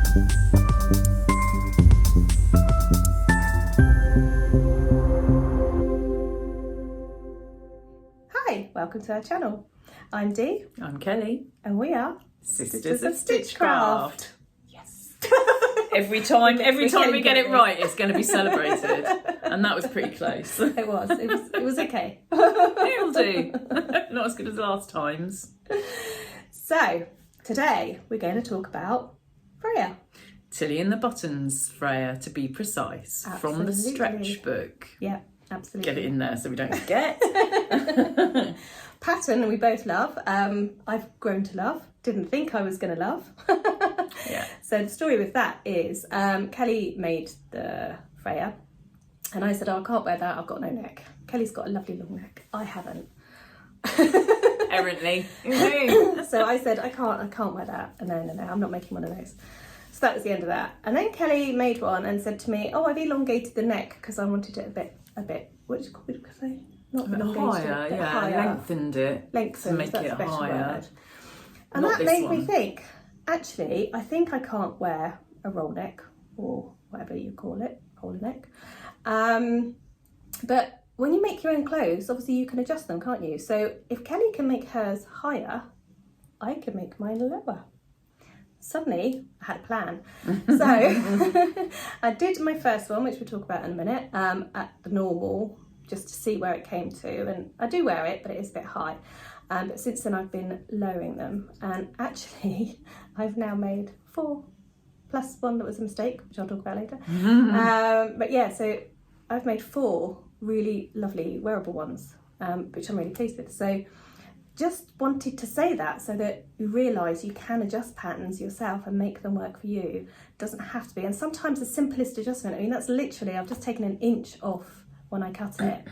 Hi, welcome to our channel. I'm Dee. I'm Kelly. And we are Sisters of Stitchcraft. Yes. Every time we get it right, it's going to be celebrated. And that was pretty close. It was okay. It'll do. Not as good as last time's. So, today we're going to talk about Freya. Tilly and the Buttons, Freya, to be precise. Absolutely. From the stretch book. Yeah, absolutely. Get it in there so we don't forget. Pattern we both love. I've grown to love. Didn't think I was going to love. Yeah. So the story with that is Kelly made the Freya, and I said, "Oh, I can't wear that. I've got no neck." Kelly's got a lovely long neck. I haven't. Errantly. So I said, I can't wear that. No, I'm not making one of those. So that was the end of that. And then Kelly made one and said to me, "Oh, I've elongated the neck because I wanted it a bit. What did you say? Not elongated, higher, yeah. higher. Lengthened it. Lengthened, to make that's it a better higher. word. And Not that this made me one. think, actually, I think I can't wear a roll neck or whatever you call it, roller neck. But when you make your own clothes, obviously you can adjust them, can't you? So if Kelly can make hers higher, I can make mine lower. Suddenly, I had a plan. So I did my first one, which we'll talk about in a minute, at the normal, just to see where it came to. And I do wear it, but it is a bit high. But since then, I've been lowering them. And actually, I've now made 4, plus one that was a mistake, which I'll talk about later. But yeah, so I've made 4 really lovely wearable ones, which I'm really pleased with. So just wanted to say that so that you realise you can adjust patterns yourself and make them work for you. It doesn't have to be. And sometimes the simplest adjustment, I mean, that's literally, I've just taken an inch off when I cut it.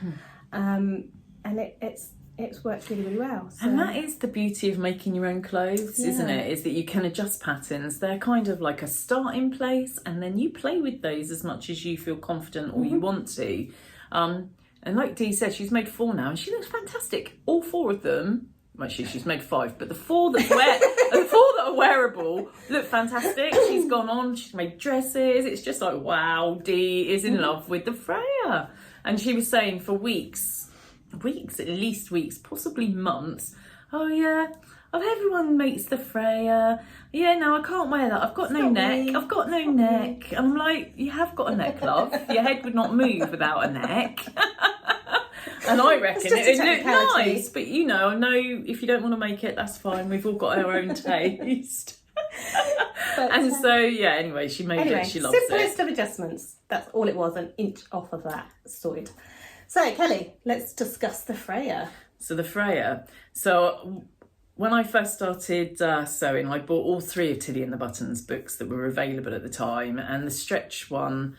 And it's worked really, really well. So. And that is the beauty of making your own clothes, isn't it? Is that you can adjust patterns. They're kind of like a starting place, and then you play with those as much as you feel confident or you want to. And like Dee said, she's made 4 now, and she looks fantastic. All 4 of them. Well, she's made 5, but the 4 that are wearable look fantastic. She's gone on. She's made dresses. It's just like, wow, Dee is in love with the Freya. And she was saying for weeks, at least weeks, possibly months. Oh yeah, everyone makes the Freya. Yeah, no, I can't wear that. I've got no neck. I've got no neck. And I'm like, you have got a neck, love. Your head would not move without a neck. And I reckon it would look nice. But you know, I know if you don't want to make it, that's fine. We've all got our own taste. And so, yeah, anyway, she made it. She loves it. Simplest of adjustments. That's all it was, an inch off of that. Sorted. So, Kelly, let's discuss the Freya. So the Freya. So when I first started sewing, I bought all 3 of Tilly and the Buttons books that were available at the time, and the stretch one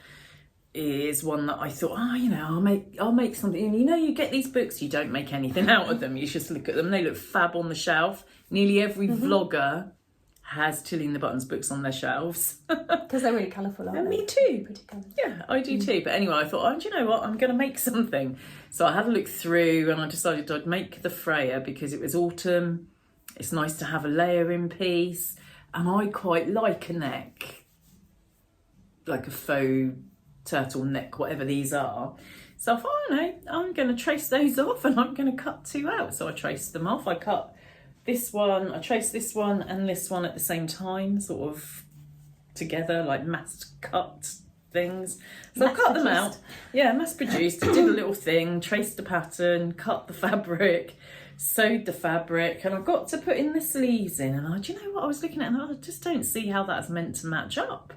is one that I thought, I'll make something. And you get these books, you don't make anything out of them. You just look at them. They look fab on the shelf. Nearly every vlogger has Tilly and the Buttons books on their shelves. Because they're really colourful, aren't And they? me too. Pretty colourful. Yeah, I do too. But anyway, I thought, do you know what? I'm going to make something. So I had a look through and I decided I'd make the Freya because it was autumn. It's nice to have a layering piece. And I quite like a neck. Like a faux turtleneck, whatever these are. So I thought, I'm going to trace those off and I'm going to cut 2 out. So I traced them off. I cut this one, I traced this one and this one at the same time, sort of together, like mass cut things. So I cut them out. Yeah, mass produced. I did a little thing, traced the pattern, cut the fabric, sewed the fabric, and I've got to put in the sleeves in. And do you know what I was looking at? And I just don't see how that's meant to match up.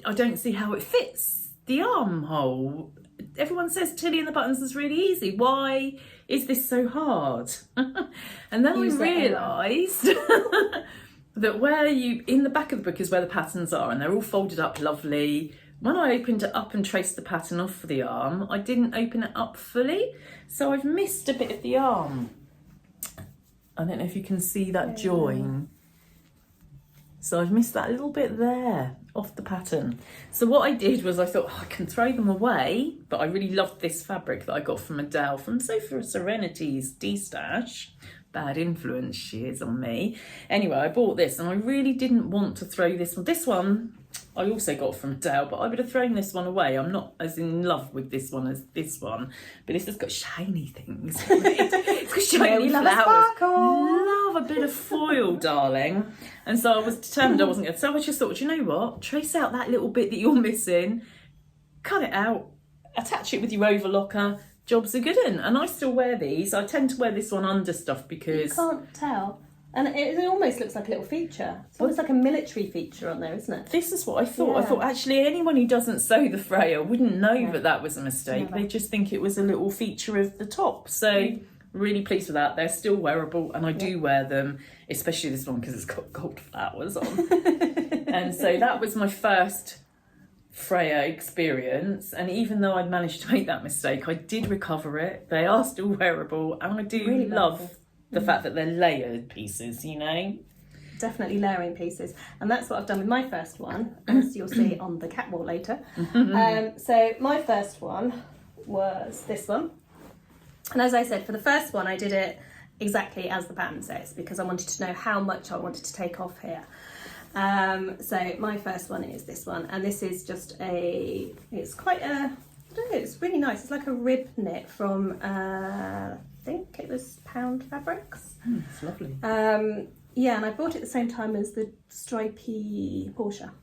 I don't see how it fits the armhole. Everyone says Tilly and the Buttons is really easy. Why is this so hard? And then I realised that where in the back of the book is where the patterns are, and they're all folded up lovely. When I opened it up and traced the pattern off for the arm, I didn't open it up fully. So I've missed a bit of the arm. I don't know if you can see that join. So I've missed that little bit there off the pattern. So what I did was I thought, I can throw them away, but I really loved this fabric that I got from Adele from Sofa Serenity's D-Stash. bad influence she is on me. Anyway, I bought this and I really didn't want to throw this one. This one I also got from Dale, but I would have thrown this one away. I'm not as in love with this one as this one, but this has got shiny things on it. It's got shiny flowers. Love a bit of foil, darling. And so I was determined I wasn't going to. So I just thought, you know what? Trace out that little bit that you're missing, cut it out, attach it with your overlocker. Jobs are good in. And I still wear these. I tend to wear this one under stuff because... You can't tell. And it almost looks like a little feature. It's almost like a military feature on there, isn't it? This is what I thought. Yeah. I thought, actually, anyone who doesn't sew the FREYA wouldn't know that was a mistake. Never. They just think it was a little feature of the top. So, really pleased with that. They're still wearable, and I do wear them, especially this one because it's got gold flowers on. And so that was my first FREYA experience. And even though I managed to make that mistake, I did recover it. They are still wearable, and I do Really love... wearable. The fact that they're layered pieces, you know? Definitely layering pieces. And that's what I've done with my first one, as you'll see on the catwalk later. So my first one was this one. And as I said, for the first one, I did it exactly as the pattern says, because I wanted to know how much I wanted to take off here. So my first one is this one. And this is just it's quite I don't know, it's really nice. It's like a rib knit from... I think it was Pound Fabrics. It's lovely. Yeah, and I bought it at the same time as the stripy Portia.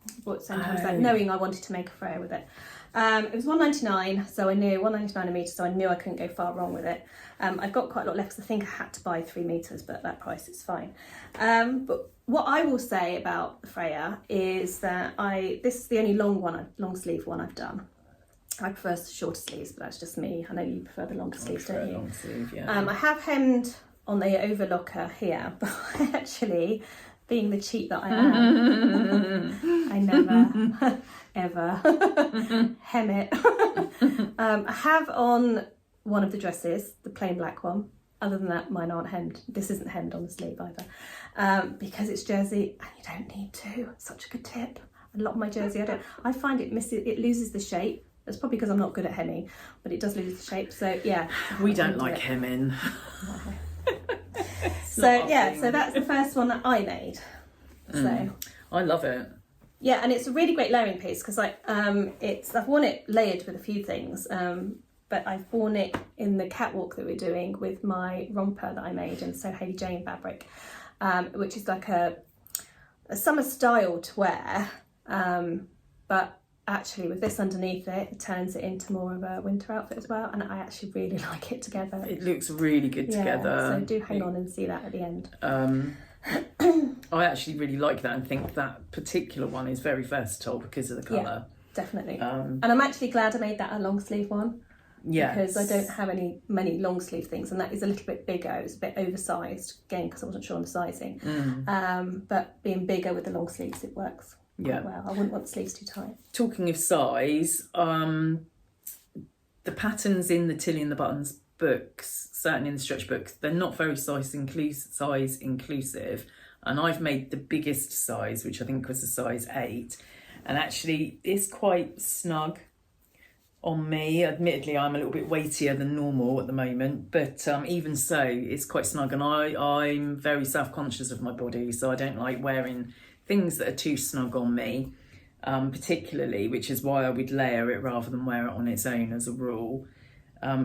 I bought it at the same time as that, knowing I wanted to make a FREYA with it. It was $1.99, so I knew $1.99 a metre, so I knew I couldn't go far wrong with it. I've got quite a lot left because I think I had to buy 3 metres, but at that price it's fine. But what I will say about the FREYA is that this is the only long sleeve one I've done. I prefer shorter sleeves, but that's just me. I know you prefer the longer sleeves, don't you? Long sleeve, yeah. I have hemmed on the overlocker here, but I actually, being the cheat that I am, I never, ever hem it. I have on one of the dresses, the plain black one. Other than that, mine aren't hemmed. This isn't hemmed on the sleeve either, because it's jersey and you don't need to. It's such a good tip. A lot of my jersey, I find it loses the shape. That's probably because I'm not good at hemming, but it does lose the shape. So yeah, we don't like hemming. So yeah, so that's the first one that I made. So I love it. Yeah, and it's a really great layering piece because I've worn it layered with a few things, but I've worn it in the catwalk that we're doing with my romper that I made in So Hayley Jane fabric, which is like a summer style to wear, but actually with this underneath it turns it into more of a winter outfit as well, and I actually really like it together. It looks really good together. So do hang on and see that at the end. I actually really like that and think that particular one is very versatile because of the colour. Yeah, definitely. And I'm actually glad I made that a long sleeve one. Yeah. Because I don't have many long sleeve things, and that is a little bit bigger. It was a bit oversized, again, because I wasn't sure on the sizing. But being bigger with the long sleeves, it works quite well. I wouldn't want the sleeves too tight. Talking of size, the patterns in the Tilly and the Buttons books, certainly in the stretch books, they're not very size inclusive. And I've made the biggest size, which I think was a size 8. And actually, it's quite snug on me. Admittedly, I'm a little bit weightier than normal at the moment, but even so, it's quite snug. And I'm very self-conscious of my body, so I don't like wearing things that are too snug on me, particularly, which is why I would layer it rather than wear it on its own as a rule.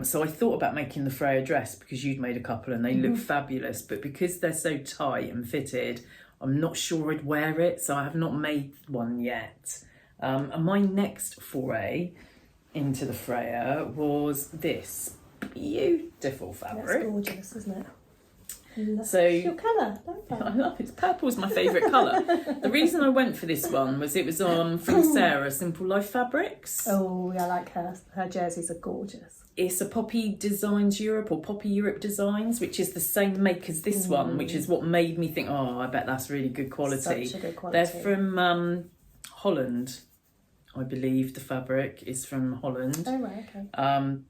So I thought about making the FREYA dress because you'd made a couple and they look fabulous, but because they're so tight and fitted, I'm not sure I'd wear it, so I have not made one yet. And my next foray into the FREYA was this beautiful fabric. That's gorgeous, isn't it? So your colour, don't I love it. Purple's my favourite colour. The reason I went for this one was it was on from Sarah, Simple Life Fabrics. Oh, yeah, I like her. Her jerseys are gorgeous. It's a Poppy Designs Europe or Poppy Europe Designs, which is the same make as this one, which is what made me think, oh, I bet that's really good quality. Such a good quality. They're from Holland, I believe. The fabric is from Holland. Oh, right, okay.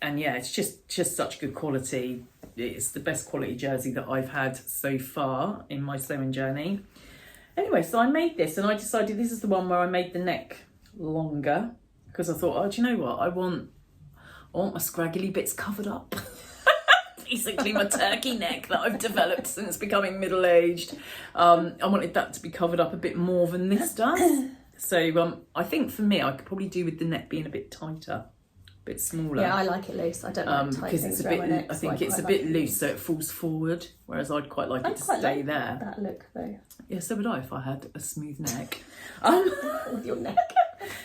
And yeah, it's just such good quality. It's the best quality jersey that I've had so far in my sewing journey. Anyway, so I made this and I decided this is the one where I made the neck longer because I thought, oh, do you know what? I want my scraggly bits covered up. basically my turkey neck that I've developed since becoming middle-aged. I wanted that to be covered up a bit more than this does. So I think for me, I could probably do with the neck being a bit tighter, a bit smaller. Yeah, I like it loose. I don't like tight because things it's a around bit. my neck, I so think it's a quite bit like loose, so it falls forward. Whereas I'd quite like it to quite stay like there. that look though. Yeah, so would I if I had a smooth neck. With your neck.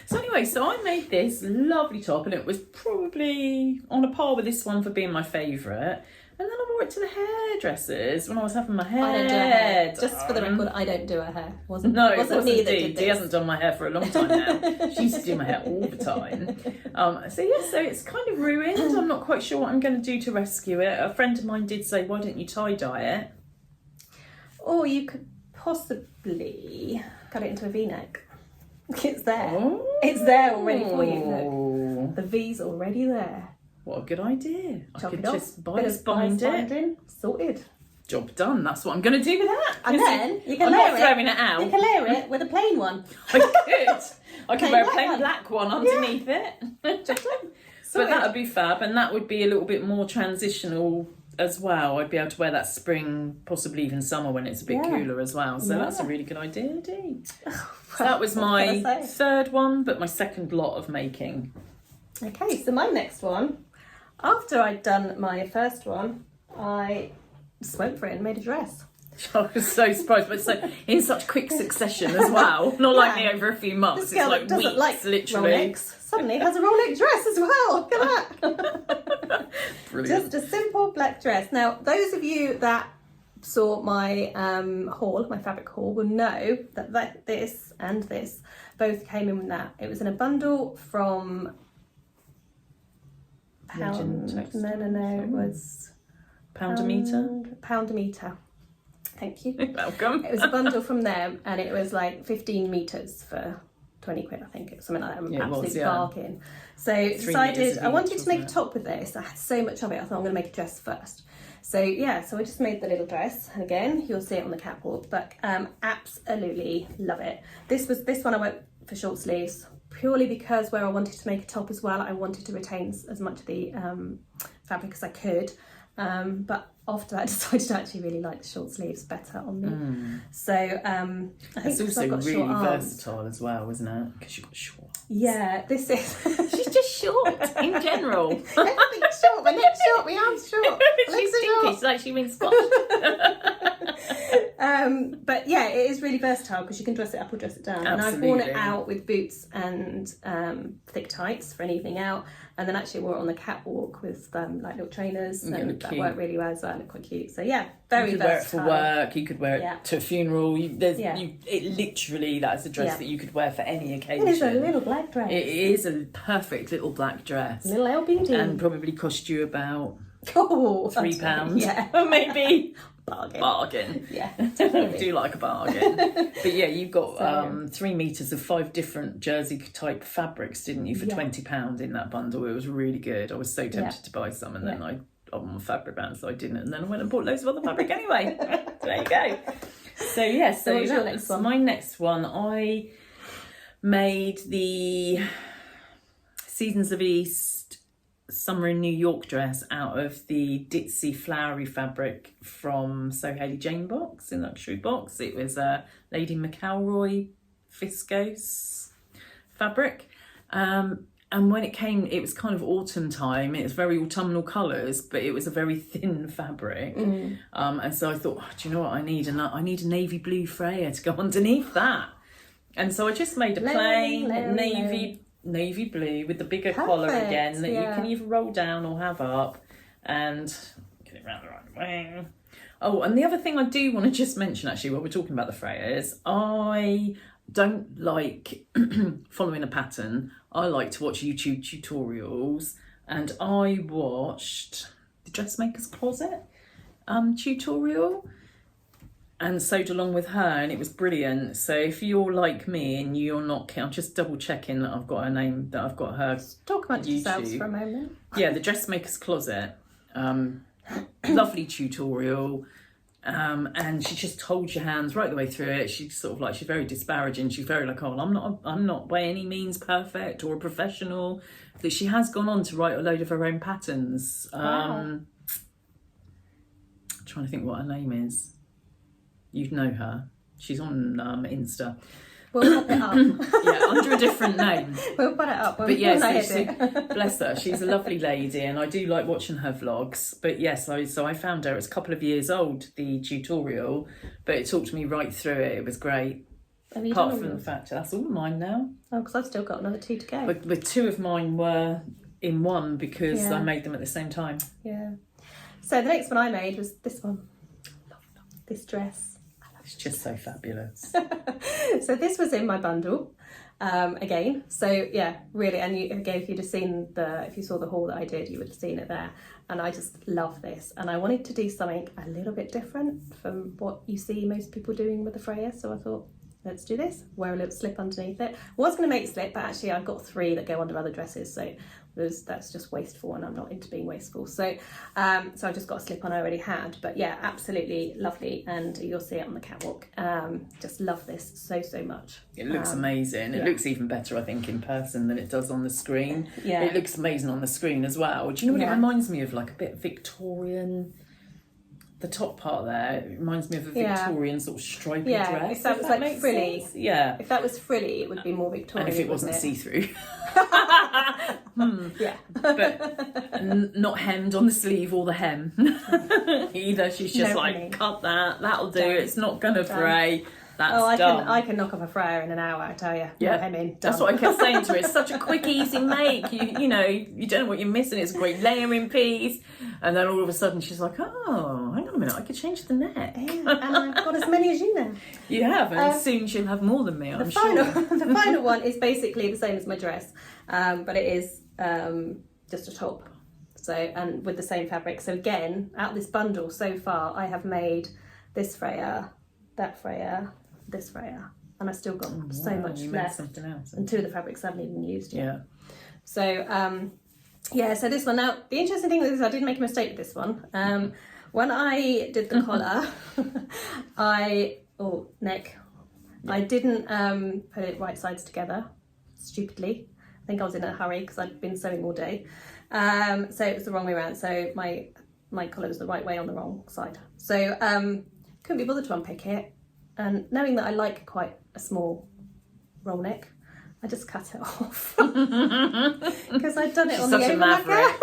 So anyway, so I made this lovely top, and it was probably on a par with this one for being my favourite. And then I wore it to the hairdressers when I was having my hair I don't do her hair. done. Just for the record, I don't do her hair. It wasn't me that Dee. did Dee this. hasn't done my hair for a long time now. She used to do my hair all the time. So it's kind of ruined. I'm not quite sure what I'm going to do to rescue it. A friend of mine did say, why don't you tie-dye it? Or you could possibly cut it into a V-neck. It's there. Oh. It's there already for you. Look, the V's already there. What a good idea. Chop I could it off. just Bit of bias bind it. binding, sorted. Job done. That's what I'm going to do with that. And then you can I'm layer not throwing it out. You can layer it with a plain one. I could. I could Plain wear a black plain one. black one underneath it. But that would be fab, and that would be a little bit more transitional as well. I'd be able to wear that spring, possibly even summer when it's a bit cooler as well. So that's a really good idea, Dee. So that was my third one, but my second lot of making. Okay, so my next one, after I'd done my first one, I just went for it and made a dress. I was so surprised, but so in such quick succession as well. Not like me over a few months. This girl it's like that doesn't weeks, like literally. Rolex suddenly has a Rolex dress as well. Look at that. Brilliant. Just a simple black dress. Now, those of you that saw my haul, my fabric haul, will know that this and this both came in with that. It was in a bundle from Pound. No, it was Pound a metre. Pound a metre. Thank you. Welcome. It was a bundle from them, and it was like 15 metres for 20 quid, I think. It was something like that. An absolute bargain. So decided I wanted to make a top with this. I had so much of it. I thought I'm going to make a dress first. So yeah, so I just made the little dress, and again, you'll see it on the catwalk. But absolutely love it. This one I went for short sleeves purely because where I wanted to make a top as well, I wanted to retain as much of the fabric as I could. But after that, I decided I actually really like the short sleeves better on me. So I think it's also I've got really short arms. versatile as well, isn't it? Because you've got short. Yeah, this is. She's just short in general. Everything's short. My neck's short. My arms short. She's stinky. She's like she wins squash. But yeah, it is really versatile because you can dress it up or dress it down. Absolutely. And I've worn it out with boots and thick tights for an evening out, and then actually wore it on the catwalk with like little trainers, and that worked really well as well. It looked quite cute. So yeah, very you could versatile. wear it for work. You could wear it to a funeral. It literally, that's a dress that you could wear for any occasion. It is a little black dress. It is a perfect little black dress. Little LBD. And probably cost you about £3. Yeah, maybe. Bargain. Yeah, I definitely. do like a bargain. But yeah, you've got 3 meters of 5 different jersey type fabrics, didn't you, for £20 in that bundle? It was really good. I was so tempted to buy some, and then I'm on fabric brand, so I didn't, and then I went and bought loads of other fabric anyway. There you go. So yeah, so what's your next one? My next one. I made the Seasons of East Summer in New York dress out of the ditzy flowery fabric from So Hailey Jane box, in luxury box. It was a Lady McElroy viscose fabric, and when it came, it was kind of autumn time. It was very autumnal colours, but it was a very thin fabric, and so I thought, do you know what, I need a navy blue Freya to go underneath that, and so I just made a plain navy blue with the bigger collar again that you can either roll down or have up, and get it round the right way. Oh, and the other thing I do want to just mention, actually, while we're talking about the Freya, is I don't like following a pattern. I like to watch YouTube tutorials, and I watched the Dressmaker's Closet tutorial and sewed along with her, and it was brilliant. So if you're like me and you're not, I'm just double checking that I've got her name, that I've got her Talk about yourselves for a moment. Yeah, the Dressmaker's Closet. Lovely tutorial. And she just holds your hands right the way through it. She's sort of like, she's very disparaging. She's very like, oh, I'm not by any means perfect or a professional. That she has gone on to write a load of her own patterns. Wow. trying to think what her name is. You'd know her. She's on Insta. We'll pop it up. Yeah, under a different name. We'll put it up. But yes, bless her. She's a lovely lady, and I do like watching her vlogs. But yes, so I found her. It's a couple of years old, the tutorial, but it talked me right through it. It was great. Apart from the fact that's all mine now. Oh, because I've still got another 2 to go. But 2 of mine were in one because I made them at the same time. Yeah. So the next one I made was this one. This dress. It's just so fabulous. So this was in my bundle again. So yeah, really. And again, if you'd have seen if you saw the haul that I did, you would have seen it there. And I just love this. And I wanted to do something a little bit different from what you see most people doing with the FREYA. So I thought, let's do this. Wear a little slip underneath it. I was going to make slip, but actually I've got 3 that go under other dresses. So that's just wasteful, and I'm not into being wasteful. So I just got a slip on I already had. But yeah, absolutely lovely. And you'll see it on the catwalk. Just love this so much. It looks amazing. It looks even better, I think, in person than it does on the screen. Yeah. It looks amazing on the screen as well. Do you know what it reminds me of? Like a bit Victorian. The top part there, it reminds me of a Victorian sort of stripy dress. If that was like frilly. Sense. Yeah. If that was frilly, it would be more Victorian. And if it wasn't see-through. Yeah. But not hemmed on the sleeve or the hem either. She's just cut that. That'll do. It's not going to fray. That's done. I can knock off a FREYA in an hour, I tell you. Yeah, hemming, that's what I kept saying to her. It's such a quick, easy make. You know, you don't know what you're missing. It's a great layering piece. And then all of a sudden she's like, oh, hang on a minute, I could change the neck. Yeah, and I've got as many as you now. You have, and soon she'll have more than me, I'm sure. The final one is basically the same as my dress, but it is just a top. So, and with the same fabric. So again, out of this bundle so far, I have made this FREYA, that FREYA, this FREYA, and I still got so much left. Something else. And 2 of the fabrics I haven't even used yet. Yeah. So so this one. Now the interesting thing is I did make a mistake with this one. When I did the collar, neck, I didn't put it right sides together. Stupidly, I think I was in a hurry because I'd been sewing all day. So it was the wrong way around. So my collar was the right way on the wrong side. So couldn't be bothered to unpick it. And knowing that I like quite a small roll neck, I just cut it off. Because I'd done it on the overlocker.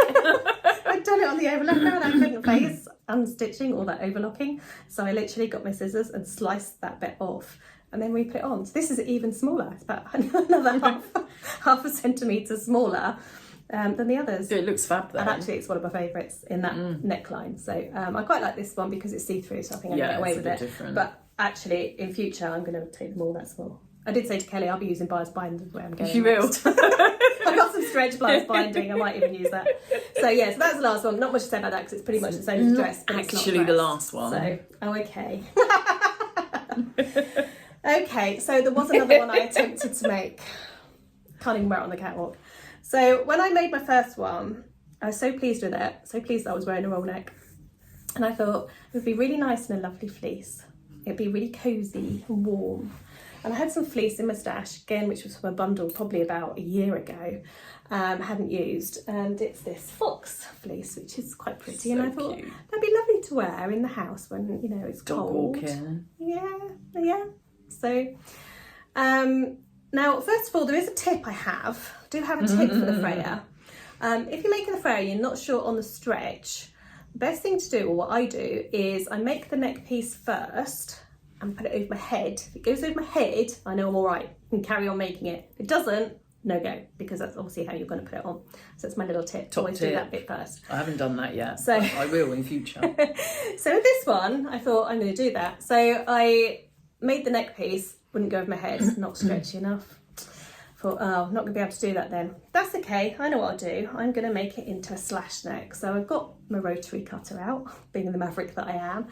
I'd done it on the overlocker and I couldn't face unstitching or that overlocking. So I literally got my scissors and sliced that bit off and then we put it on. So this is even smaller. It's about another half a centimetre smaller than the others. It looks fab though. And actually it's one of my favourites in that neckline. So I quite like this one because it's see-through, so I think I can get away with it. Different. But actually in future I'm going to take them all that small. I did say to Kelly I'll be using bias binding where I'm going. You will. I've got some stretch bias binding, I might even use that. So yeah, so that's the last one. Not much to say about that because it's pretty much the same as the dress. But actually it's not the last one. So, okay. Okay, so there was another one I attempted to make. Can't even wear it on the catwalk. So when I made my first one, I was so pleased with it. So pleased that I was wearing a roll neck. And I thought it would be really nice in a lovely fleece. It'd be really cosy and warm. And I had some fleece in my stash, again, which was from a bundle probably about a year ago. Hadn't used. And it's this fox fleece, which is quite pretty. So and I thought cute. that'd be lovely to wear in the house when, you know, it's Dog cold. walking. Yeah. So, now, first of all, there is a tip I have. I do have a tip for the FREYA. If you're making the FREYA, you're not sure on the stretch, the best thing to do, or what I do, is I make the neck piece first and put it over my head. If it goes over my head, I know I'm all right and carry on making it. If it doesn't, no go, because that's obviously how you're going to put it on. So it's my little tip. Top Always tip. do that bit first. I haven't done that yet. So I will in future. So with this one, I thought I'm going to do that. So I made the neck piece, wouldn't go over my head, not stretchy enough. Thought, oh, I'm not going to be able to do that then. That's okay, I know what I'll do. I'm going to make it into a slash neck. So I've got my rotary cutter out, being the maverick that I am.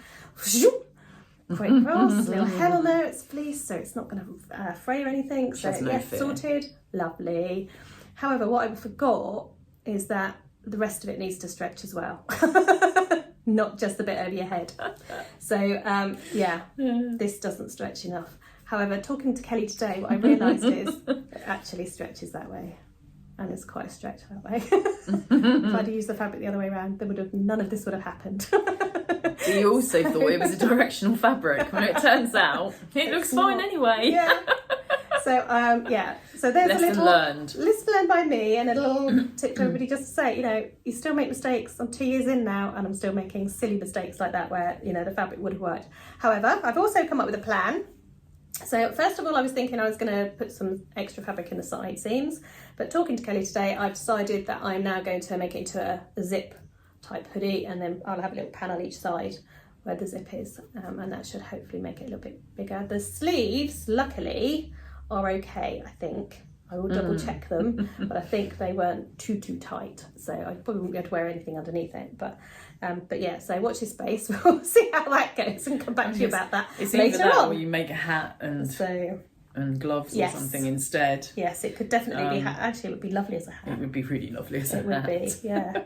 Quick cross, little hem on there, it's fleece, so it's not going to fray or anything. So yes, sorted, lovely. However, what I forgot is that the rest of it needs to stretch as well. Not just the bit over your head. So this doesn't stretch enough. However, talking to Kelly today, what I realised is it actually stretches that way. and it's quite a stretch that way. If I'd used the fabric the other way around, none of this would have happened. So you also thought it was a directional fabric, when it turns out it looks fine anyway. Yeah. So so there's Lesson a little learned. lesson learned by me, and a little tip to everybody, just to say, you still make mistakes. I'm 2 years in now, and I'm still making silly mistakes like that where the fabric would have worked. However, I've also come up with a plan. So first of all, I was thinking I was going to put some extra fabric in the side seams, but talking to Kelly today, I've decided that I'm now going to make it into a zip type hoodie, and then I'll have a little panel each side where the zip is, and that should hopefully make it a little bit bigger. The sleeves, luckily, are okay, I think. I will double check them, but I think they weren't too tight, so I probably won't be able to wear anything underneath it. But yeah, so watch this space. We'll see how that goes and come back to you about that It's later either that on. or you make a hat and gloves Yes. or something instead. Yes, it could definitely be. Actually, it would be lovely as a hat. It would be really lovely as a It would hat. be, yeah.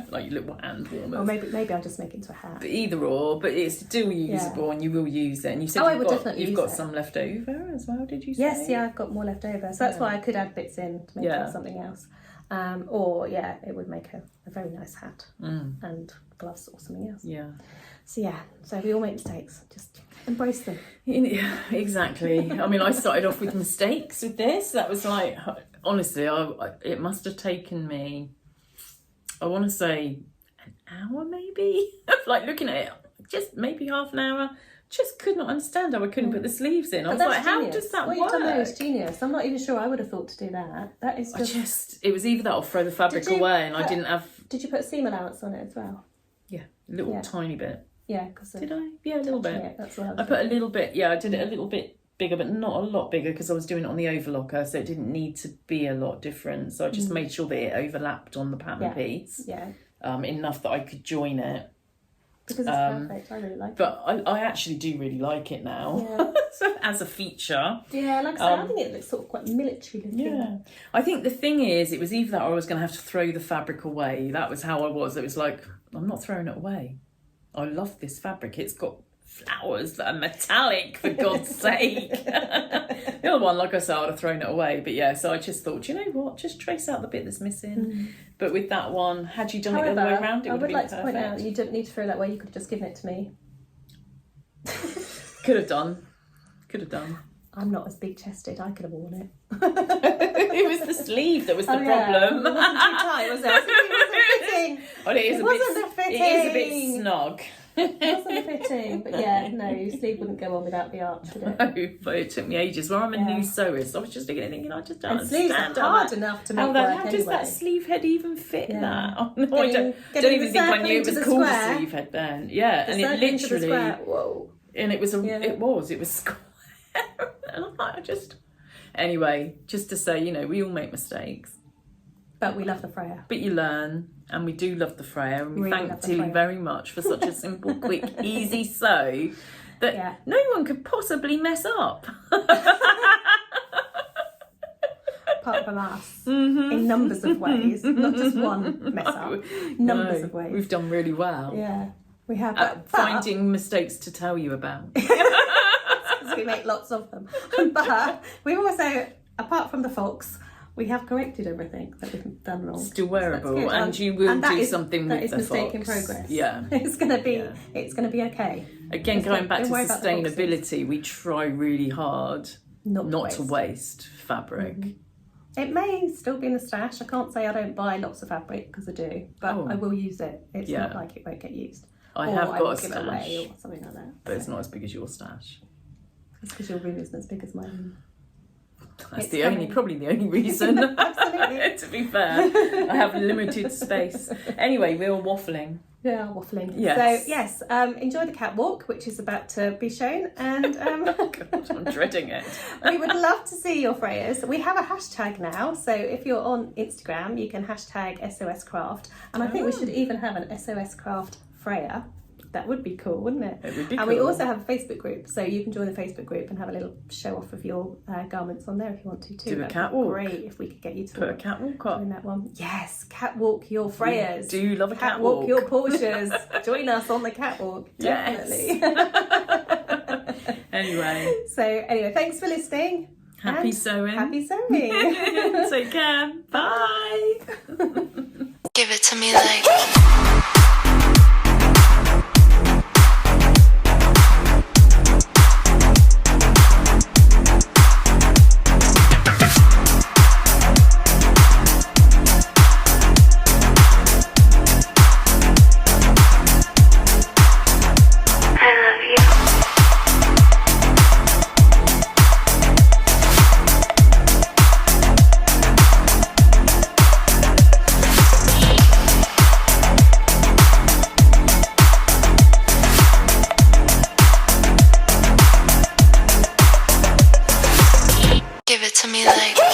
Like little hand warmers. Or maybe I'll just make it into a hat. But either or, but it's still usable and you will use it. And you said I would definitely you've use got it. some left over as well, did you say? Yes, yeah, I've got more left over. So that's why I could add bits in to make it something else. It would make a very nice hat and gloves or something else. Yeah. So we all make mistakes. Just embrace them. Yeah, exactly. I mean, I started off with mistakes with this. That was like, honestly, it must have taken me, I want to say an hour maybe, like looking at it, just maybe half an hour. Just could not understand how I couldn't put the sleeves in. I was like, how does that work? What you've done there is genius. I'm not even sure I would have thought to do that. That is just... It was either that or throw the fabric away, and I didn't have... Did you put a seam allowance on it as well? Yeah, a little tiny bit. Yeah, because... Did I? Yeah, a little bit. Yeah, that's what I put a little bit, I did it a little bit bigger, but not a lot bigger, because I was doing it on the overlocker, so it didn't need to be a lot different. So I just made sure that it overlapped on the pattern piece. Yeah. Enough that I could join it. Because it's perfect. I really like it. But I actually do really like it now. Yeah. So as a feature. Yeah, like I said, I think it looks sort of quite military looking. Yeah. I think the thing is, it was either that or I was going to have to throw the fabric away. That was how I was. It was like, I'm not throwing it away. I love this fabric. It's got flowers that are metallic, for God's sake. The other one, like I said, I'd have thrown it away. But yeah, so I just thought, you know what, just trace out the bit that's missing. But with that one, had you done it the other way around, it would have been perfect. I would like to point out, you didn't need to throw that away. You could have just given it to me. Could have done. I'm not as big chested. I could have worn it. It was the sleeve that was the problem. It wasn't too tight, was it? It wasn't fitting. Well, it is a bit snug. It wasn't fitting, but your sleeve wouldn't go on without the arch, would it? No, but it took me ages. Well, I'm a new sewist. I was just looking at it thinking, I just don't sleeves understand are hard enough to make work how does that sleeve head even fit that? Oh, no, I don't even think I knew it was called a sleeve head then. Yeah, and it literally, whoa. And it was it was square. And I'm like, anyway, just to say, we all make mistakes. But we love the FREYA. But you learn, and we do love the FREYA, and we really thank Tilly very much for such a simple, quick, easy sew that no one could possibly mess up. Apart from us, in numbers of ways, not just one mess up, numbers of ways. We've done really well. Yeah, we have. At finding mistakes to tell you about. Because we make lots of them. But we've also, apart from the faults, we have corrected everything that we've done wrong. Still wearable, and you will do something with the mistake fox. in progress. Yeah, it's gonna be okay. Again, going back to sustainability, we try really hard not to waste fabric. It may still be in the stash. I can't say I don't buy lots of fabric, because I do, but I will use it. It's not like it won't get used. I have got a stash, give it away or something like that. But it's not as big as your stash. It's because your room isn't as big as mine. That's probably the only reason. Absolutely. To be fair, I have limited space. Anyway, we were waffling. Yeah, waffling. Yes. So yes, enjoy the catwalk, which is about to be shown, and God, I'm dreading it. We would love to see your Freyas. We have a hashtag now, so if you're on Instagram, you can hashtag SOS Craft, and I think we should even have an SOS Craft FREYA. That would be cool, wouldn't it? It would be and cool. we also have a Facebook group, so you can join the Facebook group and have a little show off of your garments on there if you want to too. Do a catwalk. Great if we could get you to put a catwalk up. Doing that one. Yes, catwalk your Freyas. We do love a catwalk. Catwalk your Porsches. Join us on the catwalk. Definitely. Yes. Anyway, thanks for listening. Happy And sewing. Happy sewing. Take care. Bye. Give it to me like. Give it to me like.